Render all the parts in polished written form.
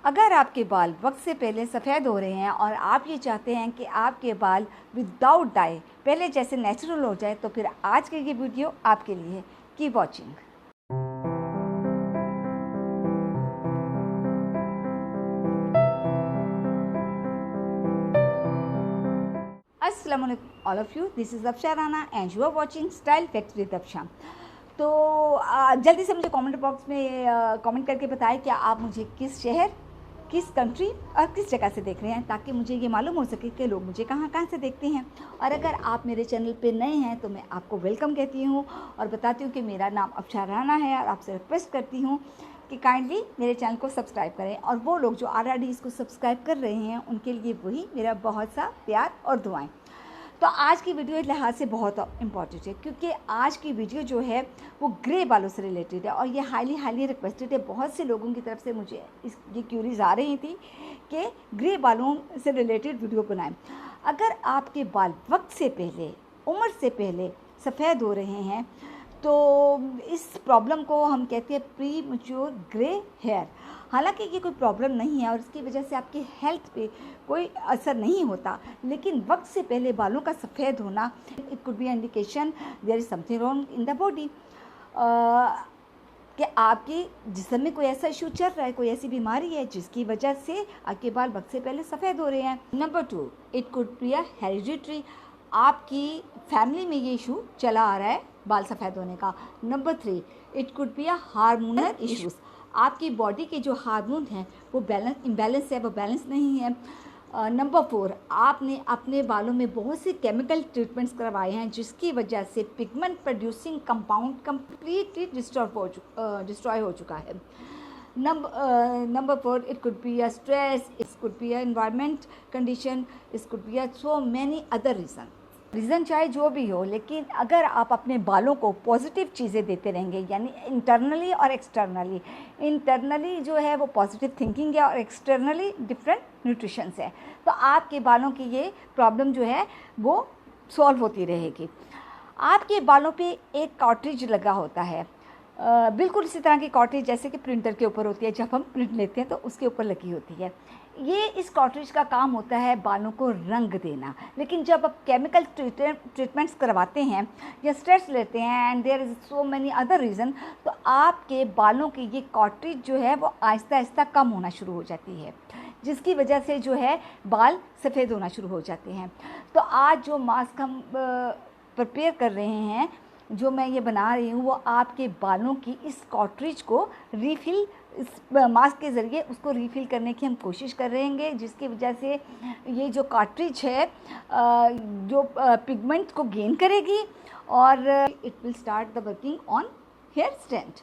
अगर आपके बाल वक्त से पहले सफ़ेद हो रहे हैं और आप ये चाहते हैं कि आपके बाल विदाउट डाई पहले जैसे नेचुरल हो जाए, तो फिर आज की ये वीडियो आपके लिए है। Keep watching. अस्सलाम वालेकुम all of you, this is Afsha Rana and you are watching style facts with Afsha. तो जल्दी से मुझे कमेंट बॉक्स में कमेंट करके बताएं कि आप मुझे किस शहर, किस कंट्री और किस जगह से देख रहे हैं, ताकि मुझे ये मालूम हो सके कि लोग मुझे कहाँ कहाँ से देखते हैं। और अगर आप मेरे चैनल पे नए हैं तो मैं आपको वेलकम कहती हूँ और बताती हूँ कि मेरा नाम अफशा राना है और आपसे रिक्वेस्ट करती हूँ कि काइंडली मेरे चैनल को सब्सक्राइब करें। और वो लोग जो ऑलरेडी इसको सब्सक्राइब कर रहे हैं उनके लिए वही मेरा बहुत सा प्यार और दुआएं। तो आज की वीडियो इस लिहाज से बहुत इम्पॉर्टेंट है क्योंकि आज की वीडियो जो है वो ग्रे बालों से रिलेटेड है और ये हाईली रिक्वेस्टेड है। बहुत से लोगों की तरफ से मुझे ये क्यूरीज आ रही थी कि ग्रे बालों से रिलेटेड वीडियो बनाएं। अगर आपके बाल वक्त से पहले, उम्र से पहले सफ़ेद हो रहे हैं तो इस प्रॉब्लम को हम कहते हैं प्री मैच्योर ग्रे हेयर। हालांकि ये कोई प्रॉब्लम नहीं है और इसकी वजह से आपकी हेल्थ पे कोई असर नहीं होता, लेकिन वक्त से पहले बालों का सफ़ेद होना it could be indication there is something wrong in the body, कि आपके जिस्म में कोई ऐसा इशू चल रहा है, कोई ऐसी बीमारी है जिसकी वजह से आपके बाल वक्त से पहले सफ़ेद हो रहे हैं। Number 2, it could be a hereditary, आपकी फैमिली में ये इशू चला आ रहा है बाल सफ़ेद होने का। Number 3, it could be a hormonal issues, आपकी बॉडी के जो हार्मोन हैं वो इम्बैलेंस है, वो बैलेंस नहीं है। नंबर 4, आपने अपने बालों में बहुत से केमिकल ट्रीटमेंट्स करवाए हैं जिसकी वजह से pigment producing compound completely destroy हो चुका है। Number 4, it could be a stress, it could be a environment condition, it could be a so many other reason चाहे जो भी हो, लेकिन अगर आप अपने बालों को पॉजिटिव चीज़ें देते रहेंगे, यानी इंटरनली और एक्सटर्नली, इंटरनली जो है वो पॉजिटिव थिंकिंग है और एक्सटर्नली डिफरेंट न्यूट्रिशंस है, तो आपके बालों की ये प्रॉब्लम जो है वो सॉल्व होती रहेगी। आपके बालों पे एक कार्ट्रिज लगा होता है, बिल्कुल इसी तरह की कार्ट्रिज जैसे कि प्रिंटर के ऊपर होती है, जब हम प्रिंट लेते हैं तो उसके ऊपर लगी होती है। ये इस कार्ट्रिज का काम होता है बालों को रंग देना, लेकिन जब आप केमिकल ट्रीटमेंट्स करवाते हैं या स्ट्रेस लेते हैं and there is so many other reason, तो आपके बालों की ये कार्ट्रिज जो है वो आहिस्ता आहिस्ता कम होना शुरू हो जाती है, जिसकी वजह से जो है बाल सफ़ेद होना शुरू हो जाते हैं। तो आज जो मास्क हम प्रिपेयर कर रहे हैं, जो मैं ये बना रही हूँ, वो आपके बालों की इस कार्ट्रिज को रीफ़िल, इस मास्क के ज़रिए उसको रीफ़िल करने की हम कोशिश कर रहे हैं, जिसकी वजह से ये जो कार्ट्रिज है जो पिगमेंट को गेन करेगी और it will start the working on hair strength.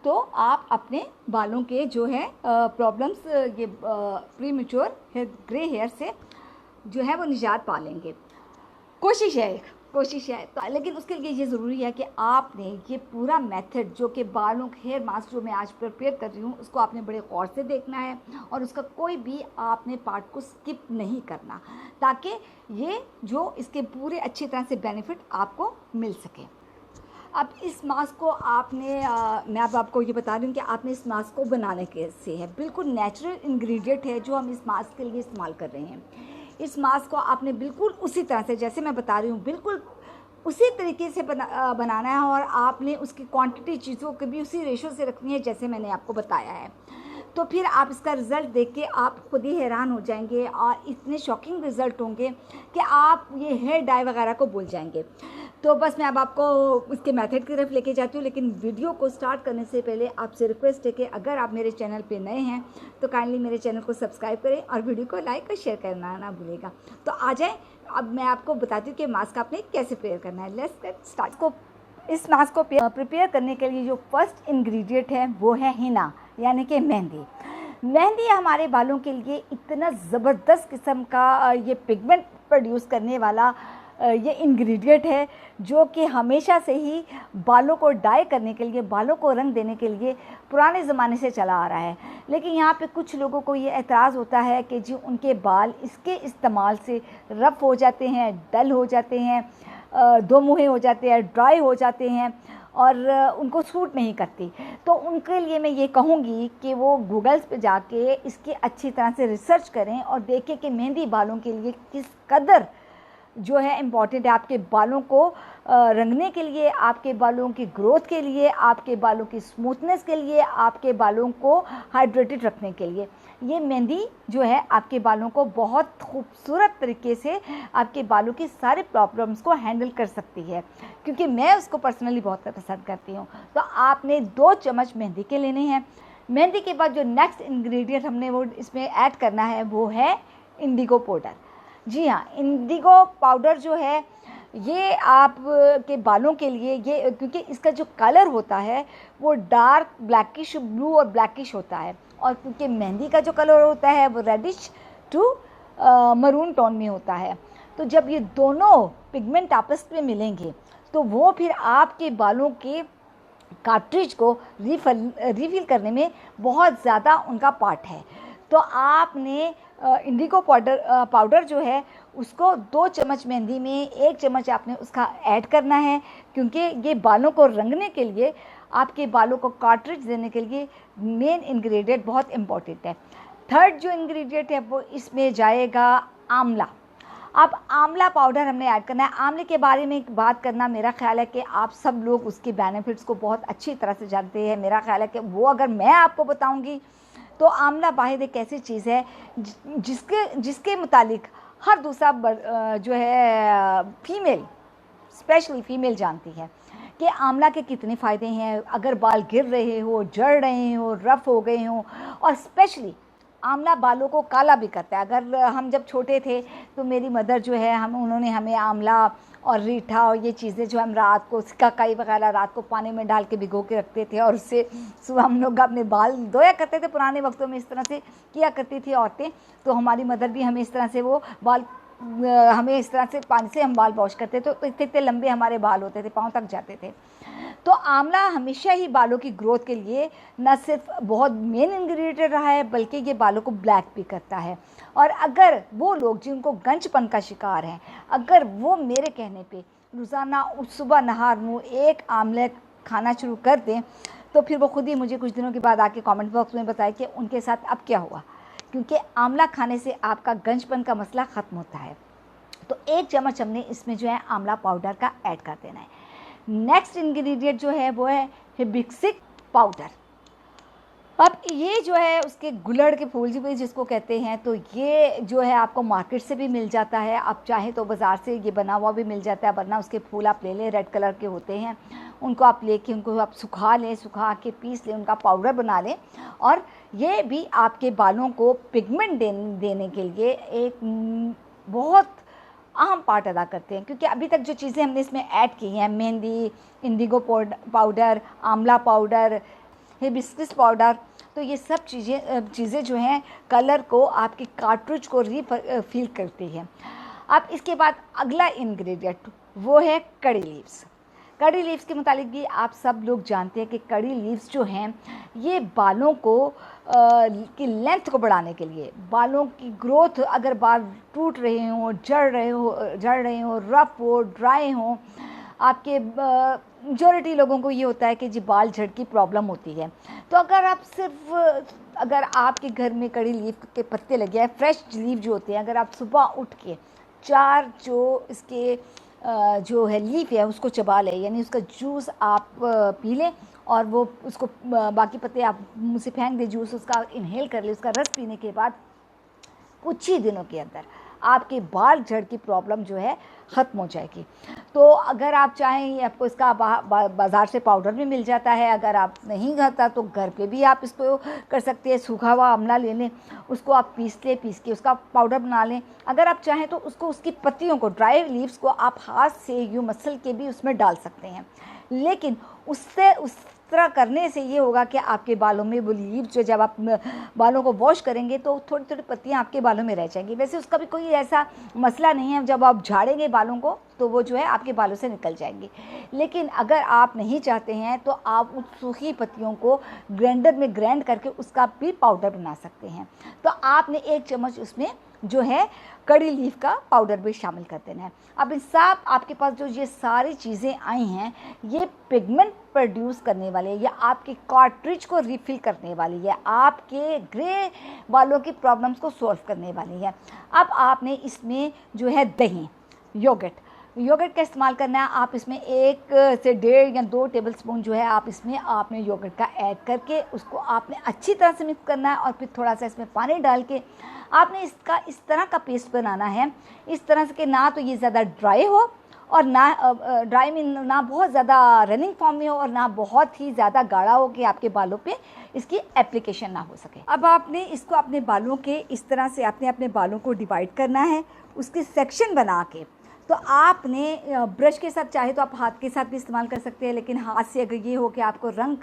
तो आप अपने बालों के जो है प्रॉब्लम्स, ये प्री मैच्योर ग्रे हेयर से जो है वो निजात पा लेंगे। कोशिश है तो, लेकिन उसके लिए ये ज़रूरी है कि आपने ये पूरा मेथड जो कि बालों हेयर मास्क जो मैं आज प्रिपेयर कर रही हूँ उसको आपने बड़े गौर से देखना है और उसका कोई भी आपने पार्ट को स्किप नहीं करना, ताकि ये जो इसके पूरे अच्छी तरह से बेनिफिट आपको मिल सके। अब इस मास्क को आपने मैं अब आपको ये बता रही हूँ कि आपने इस मास्क को बनाने कैसे है। बिल्कुल नेचुरल इंग्रेडिएंट है जो हम इस मास्क के लिए इस्तेमाल कर रहे हैं। इस मास्क को आपने बिल्कुल उसी तरह से जैसे मैं बता रही हूँ, बिल्कुल उसी तरीके से बनाना है और आपने उसकी क्वांटिटी चीज़ों की भी उसी रेशो से रखनी है जैसे मैंने आपको बताया है। तो फिर आप इसका रिज़ल्ट देख के आप खुद ही हैरान हो जाएंगे और इतने शॉकिंग रिज़ल्ट होंगे कि आप ये हेयर डाई वगैरह को भूल जाएंगे। तो बस मैं अब आपको इसके मेथड की तरफ लेके जाती हूँ, लेकिन वीडियो को स्टार्ट करने से पहले आपसे रिक्वेस्ट है कि अगर आप मेरे चैनल पे नए हैं तो काइंडली मेरे चैनल को सब्सक्राइब करें और वीडियो को लाइक और शेयर करना ना भूलेगा। तो आ जाएँ, अब मैं आपको बताती हूँ कि मास्क आपने कैसे प्रिपेयर करना है। Let's get start. इस मास्क को प्रिपेयर करने के लिए जो फर्स्ट इंग्रेडिएंट है वो है हिना, यानी कि मेहंदी हमारे बालों के लिए इतना ज़बरदस्त किस्म का ये पिगमेंट प्रोड्यूस करने वाला ये इंग्रेडिएंट है जो कि हमेशा से ही बालों को डाई करने के लिए, बालों को रंग देने के लिए पुराने ज़माने से चला आ रहा है। लेकिन यहाँ पे कुछ लोगों को ये एतराज़ होता है कि जी उनके बाल इसके इस्तेमाल से रफ़ हो जाते हैं, डल हो जाते हैं, दो मुँहे हो जाते हैं, ड्राई हो जाते हैं और उनको सूट नहीं करती, तो उनके लिए मैं ये कहूँगी कि वो गूगल्स पे जाके इसकी अच्छी तरह से रिसर्च करें और देखें कि मेहंदी बालों के लिए किस कदर जो है इम्पॉर्टेंट है, आपके बालों को रंगने के लिए, आपके बालों की ग्रोथ के लिए, आपके बालों की स्मूथनेस के लिए, आपके बालों को हाइड्रेटेड रखने के लिए। ये मेहंदी जो है आपके बालों को बहुत खूबसूरत तरीके से आपके बालों की सारे प्रॉब्लम्स को हैंडल कर सकती है, क्योंकि मैं उसको पर्सनली बहुत पसंद करती हूँ। तो आपने 2 चम्मच मेहंदी के लेने हैं। मेहंदी के बाद जो नेक्स्ट इंग्रेडिएंट हमने वो इसमें ऐड करना है वो है इंडिगो पाउडर। जी हाँ, इंडिगो पाउडर जो है ये आप के बालों के लिए, ये क्योंकि इसका जो कलर होता है वो डार्क ब्लैकिश ब्लू और ब्लैकिश होता है, और क्योंकि मेहंदी का जो कलर होता है वो रेडिश टू मरून टोन में होता है। तो जब ये दोनों पिगमेंट आपस में मिलेंगे तो वो फिर आपके बालों के कार्ट्रिज को रिफिल करने में बहुत ज़्यादा उनका पार्ट है। तो आपने इंडिगो पाउडर जो है उसको 2 चम्मच मेहंदी में 1 चम्मच आपने उसका ऐड करना है, क्योंकि ये बालों को रंगने के लिए, आपके बालों को कार्ट्रिज देने के लिए मेन इंग्रेडिएंट बहुत इम्पॉर्टेंट है। थर्ड जो इंग्रेडिएंट है वो इसमें जाएगा आंवला। अब आंवला पाउडर हमने ऐड करना है। आंवले के बारे में बात करना, मेरा ख्याल है कि आप सब लोग उसके बेनिफिट्स को बहुत अच्छी तरह से जानते हैं। मेरा ख्याल है कि वो अगर मैं आपको बताऊंगी तो आंवला वाहिद एक ऐसी चीज़ है जिसके मुतालिक हर दूसरा जो है फीमेल, स्पेशली फीमेल जानती है कि आंवला के कितने फ़ायदे हैं। अगर बाल गिर रहे हो, जड़ रहे हो, रफ़ हो गए हों, और स्पेशली आंवला बालों को काला भी करता है। अगर हम जब छोटे थे तो मेरी मदर जो है उन्होंने हमें आंवला और रीठा और ये चीज़ें जो हम रात को सिकाकाई वगैरह रात को पानी में डाल के भिगो के रखते थे, और उससे सुबह हम लोग अपने बाल धोया करते थे। पुराने वक्तों में इस तरह से किया करती थी औरतें। तो हमारी मदर भी हमें इस तरह से वो बाल हमें इस तरह से पानी से हम बाल वॉश करते, तो इतने इतने लंबे हमारे बाल होते थे, पाँव तक जाते थे। तो आंवला हमेशा ही बालों की ग्रोथ के लिए न सिर्फ बहुत मेन इंग्रेडिएंट रहा है, बल्कि ये बालों को ब्लैक भी करता है। और अगर वो लोग जिनको गंजपन का शिकार हैं, अगर वो मेरे कहने पे रोज़ाना सुबह नहार मुँह 1 आंवला खाना शुरू कर दें, तो फिर वो खुद ही मुझे कुछ दिनों के बाद आके कमेंट बॉक्स में बताए कि उनके साथ अब क्या हुआ, क्योंकि आंवला खाने से आपका गंजपन का मसला ख़त्म होता है। तो 1 चम्मच हमने इसमें जो है आंवला पाउडर का ऐड कर देना है। नेक्स्ट इंग्रेडिएंट जो है वो है हिबिस्कस पाउडर। अब ये जो है उसके गुलड़ के फूल भी जिसको कहते हैं, तो ये जो है आपको मार्केट से भी मिल जाता है। आप चाहें तो बाज़ार से ये बना हुआ भी मिल जाता है, वरना उसके फूल आप ले लें, रेड कलर के होते हैं। उनको आप लेके उनको आप सुखा लें, सुखा के पीस लें, उनका पाउडर बना लें। और ये भी आपके बालों को पिगमेंट देने के लिए एक बहुत अहम पार्ट अदा करते हैं, क्योंकि अभी तक जो चीज़ें हमने इसमें ऐड की हैं, मेहंदी, इंडिगो पाउडर, आंवला पाउडर, हिबिस्कस पाउडर, तो ये सब चीज़ें जो हैं कलर को, आपकी कार्ट्रिज को रिफिल करती हैं। अब इसके बाद अगला इंग्रेडिएंट वो है कड़ी लीव्स। कड़ी लीव्स के मुतालिक भी आप सब लोग जानते हैं कि कड़ी लीव्स जो हैं ये बालों को की लेंथ को बढ़ाने के लिए, बालों की ग्रोथ, अगर बाल टूट रहे हों, जड़ रहे हों, रफ़ हो, ड्राई हों, आपके मेजॉरिटी लोगों को ये होता है कि जी बाल झड़ की प्रॉब्लम होती है। तो अगर आपके घर में कड़ी लीव के पत्ते लगे हैं, फ्रेश लीव जो होते हैं, अगर आप सुबह उठ के 4 जो इसके जो है लीफ है उसको चबा लें, यानी उसका जूस आप पी लें, और वो उसको बाकी पत्ते आप मुँह से फेंक दें, जूस उसका इनहेल कर लें। उसका रस पीने के बाद कुछ ही दिनों के अंदर आपके बाल झड़ की प्रॉब्लम जो है ख़त्म हो जाएगी। तो अगर आप चाहें, आपको इसका बाज़ार से पाउडर भी मिल जाता है। अगर आप नहीं खाता तो घर पे भी आप इसको कर सकते हैं। सूखा हुआ आंवला ले लें, उसको आप पीस के उसका पाउडर बना लें। अगर आप चाहें तो उसकी पत्तियों को, ड्राई लीव्स को आप हाथ से यूँ मसल के भी उसमें डाल सकते हैं। लेकिन उस तरह करने से ये होगा कि आपके बालों में वो लीव जो, जब आप बालों को वॉश करेंगे तो थोड़ी थोड़ी पत्तियां आपके बालों में रह जाएंगी। वैसे उसका भी कोई ऐसा मसला नहीं है, जब आप झाड़ेंगे बालों को तो वो जो है आपके बालों से निकल जाएंगे। लेकिन अगर आप नहीं चाहते हैं तो आप उस सूखी पत्तियों को ग्राइंडर में ग्राइंड करके उसका भी पाउडर बना सकते हैं। तो आपने 1 चम्मच उसमें जो है कड़ी लीफ का पाउडर भी शामिल कर देना है। अब इन सब आपके पास जो ये सारी चीज़ें आई हैं, ये पिगमेंट प्रोड्यूस करने वाले या आपके कार्ट्रिज को रिफ़िल करने वाली है, आपके ग्रे बालों की प्रॉब्लम्स को सॉल्व करने वाली है। अब आपने इसमें जो है दही, योगर्ट का इस्तेमाल करना है। आप इसमें 1 से 1.5 या 2 टेबलस्पून जो है आप इसमें आपने योगर्ट का ऐड करके उसको आपने अच्छी तरह से मिक्स करना है और फिर थोड़ा सा इसमें पानी डाल के आपने इसका इस तरह का पेस्ट बनाना है, इस तरह से कि ना तो ये ज़्यादा ड्राई हो और ना ड्राई में ना बहुत ज़्यादा रनिंग फॉर्म में हो और ना बहुत ही ज़्यादा गाढ़ा हो कि आपके बालों पे इसकी एप्लीकेशन ना हो सके। अब आपने इसको अपने बालों के इस तरह से आपने अपने बालों को डिवाइड करना है, उसके सेक्शन बना के। तो आपने ब्रश के साथ चाहे तो आप हाथ के साथ भी इस्तेमाल कर सकते हैं, लेकिन हाथ से अगर ये हो कि आपको रंग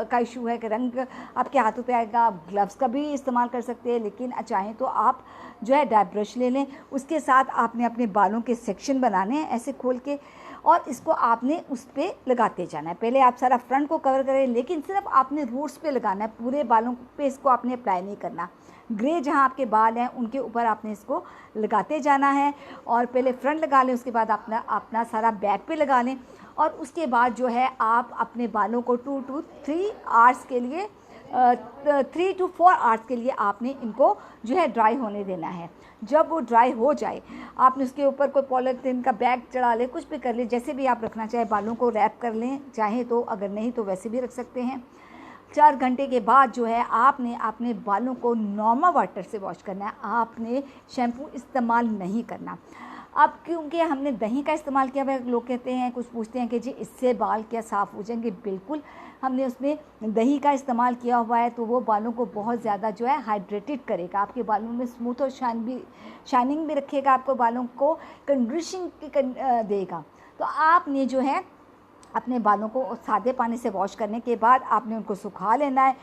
का इशू है कि रंग आपके हाथों पे आएगा, आप ग्लव्स का भी इस्तेमाल कर सकते हैं, लेकिन चाहें तो आप जो है डैप ब्रश ले लें। उसके साथ आपने अपने बालों के सेक्शन बनाने हैं ऐसे खोल के और इसको आपने उस पर लगाते जाना है। पहले आप सारा फ्रंट को कवर करें, लेकिन सिर्फ आपने रूट्स पे लगाना है, पूरे बालों पे इसको आपने अप्लाई नहीं करना। ग्रे जहाँ आपके बाल हैं उनके ऊपर आपने इसको लगाते जाना है और पहले फ्रंट लगा लें, उसके बाद अपना सारा बैक पे लगा लें और उसके बाद जो है आप अपने बालों को 2 to 3 आवर्स के लिए 3 to 4 आवर्स के लिए आपने इनको जो है ड्राई होने देना है। जब वो ड्राई हो जाए आपने उसके ऊपर कोई पॉलीथीन का बैग चढ़ा ले, कुछ भी कर ले, जैसे भी आप रखना चाहे, बालों को रैप कर लें चाहे तो, अगर नहीं तो वैसे भी रख सकते हैं। 4 घंटे के बाद जो है आपने अपने बालों को नॉर्मल वाटर से वॉश करना है, आपने शैम्पू इस्तेमाल नहीं करना। अब क्योंकि हमने दही का इस्तेमाल किया हुआ है, लोग कहते हैं, कुछ पूछते हैं कि जी इससे बाल क्या साफ़ हो जाएंगे। बिल्कुल, हमने उसमें दही का इस्तेमाल किया हुआ है तो वो बालों को बहुत ज़्यादा जो है हाइड्रेटेड करेगा, आपके बालों में स्मूथ और शाइनिंग भी रखेगा, आपको बालों को कंडीशनिंग देगा। तो आपने जो है अपने बालों को सादे पानी से वॉश करने के बाद आपने उनको सुखा लेना है।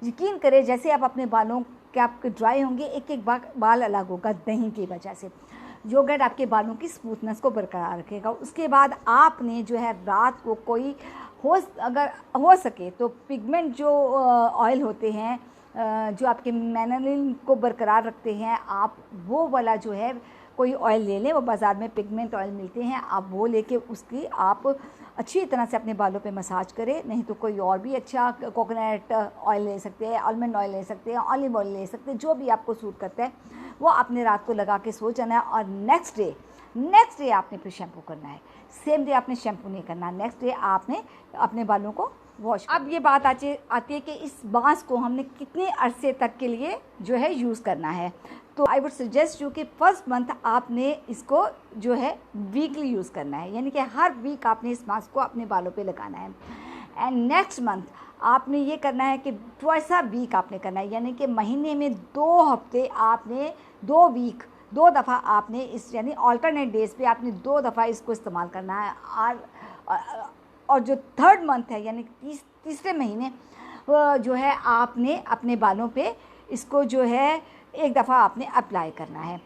यकीन करें जैसे आप अपने बालों के आपके ड्राई होंगे, एक एक बाल अलग होगा दही की वजह से। योगर्ट आपके बालों की स्मूथनेस को बरकरार रखेगा। उसके बाद आपने जो है रात को कोई अगर हो सके तो पिगमेंट जो ऑयल होते हैं जो आपके मेलानिन को बरकरार रखते हैं, आप वो वाला जो है कोई ऑयल ले लें, वो बाज़ार में पिगमेंट ऑयल मिलते हैं, आप वो लेके उसकी आप अच्छी तरह से अपने बालों पे मसाज करें। नहीं तो कोई और भी अच्छा कोकोनट ऑयल ले सकते हैं, आलमंड ऑयल ले सकते हैं, ऑलिव ऑयल ले सकते हैं, जो भी आपको सूट करता है वो आपने रात को लगा के सो जाना है और नेक्स्ट डे आपने फिर शैम्पू करना है। सेम डे आपने शैम्पू नहीं करना, नेक्स्ट डे आपने अपने बालों को वॉश। अब ये बात आती है कि इस मास्क को हमने कितने अरसे तक के लिए जो है यूज़ करना है। तो आई वुड सजेस्ट यू कि फर्स्ट मंथ आपने इसको जो है वीकली यूज़ करना है, यानी कि हर वीक आपने इस मास्क को अपने बालों पे लगाना है। एंड नेक्स्ट मंथ आपने ये करना है कि ट्वाइस अ वीक आपने करना है, यानी कि महीने में 2 हफ्ते आपने 2 दफ़ा आपने इस यानी ऑल्टरनेट डेज पे आपने 2 दफ़ा इसको इस्तेमाल करना है। और जो 3rd मंथ है यानी तीसरे महीने जो है आपने अपने बालों पे इसको जो है 1 दफ़ा आपने अप्लाई करना है।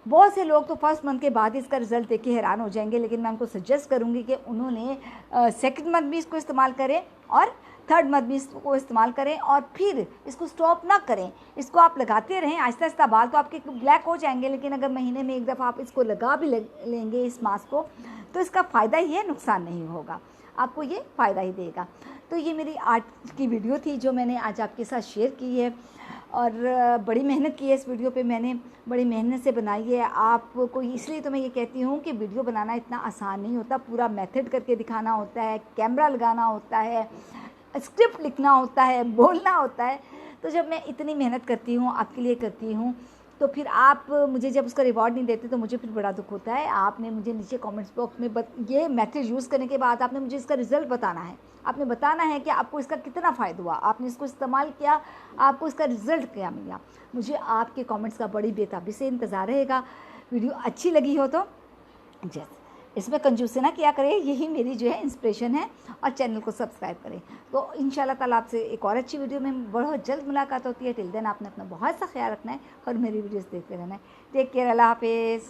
बहुत से लोग तो फर्स्ट मंथ के बाद इसका रिज़ल्ट देख के हैरान हो जाएंगे, लेकिन मैं उनको सजेस्ट करूँगी कि उन्होंने 2nd मंथ भी इसको इस्तेमाल करें और 3rd मंथ भी इसको इस्तेमाल करें और फिर इसको स्टॉप ना करें, इसको आप लगाते रहें। आहिस्ता आहिस्ता बाल तो आपके ब्लैक हो जाएंगे, लेकिन अगर महीने में 1 दफ़ा आप इसको लगा भी लेंगे इस मास्क को, तो इसका फ़ायदा ही है, नुकसान नहीं होगा, आपको ये फ़ायदा ही देगा। तो ये मेरी आज की वीडियो थी जो मैंने आज आपके साथ शेयर की है और बड़ी मेहनत की है इस वीडियो पे, मैंने बड़ी मेहनत से बनाई है आपको। इसलिए तो मैं ये कहती हूँ कि वीडियो बनाना इतना आसान नहीं होता, पूरा मेथड करके दिखाना होता है, कैमरा लगाना होता है, स्क्रिप्ट लिखना होता है, बोलना होता है। तो जब मैं इतनी मेहनत करती हूँ, आपके लिए करती हूँ, तो फिर आप मुझे जब उसका रिवॉर्ड नहीं देते तो मुझे फिर बड़ा दुख होता है। आपने मुझे नीचे कमेंट्स बॉक्स में ये मेथड यूज़ करने के बाद आपने मुझे इसका रिज़ल्ट बताना है, आपने बताना है कि आपको इसका कितना फ़ायदा हुआ, आपने इसको इस्तेमाल किया, आपको इसका रिज़ल्ट क्या मिला। मुझे आपके कमेंट्स का बड़ी बेताबी से इंतज़ार रहेगा। वीडियो अच्छी लगी हो तो जैसे इसमें कंजूसी ना किया करें, यही मेरी जो है इंस्पिरेशन है, और चैनल को सब्सक्राइब करें। तो इंशाल्लाह ताला आपसे एक और अच्छी वीडियो में बहुत जल्द मुलाकात होती है। टिल देन आपने अपना बहुत सा ख्याल रखना है और मेरी वीडियोस देखते रहना है। टेक केयर, अल्लाह हाफिज़।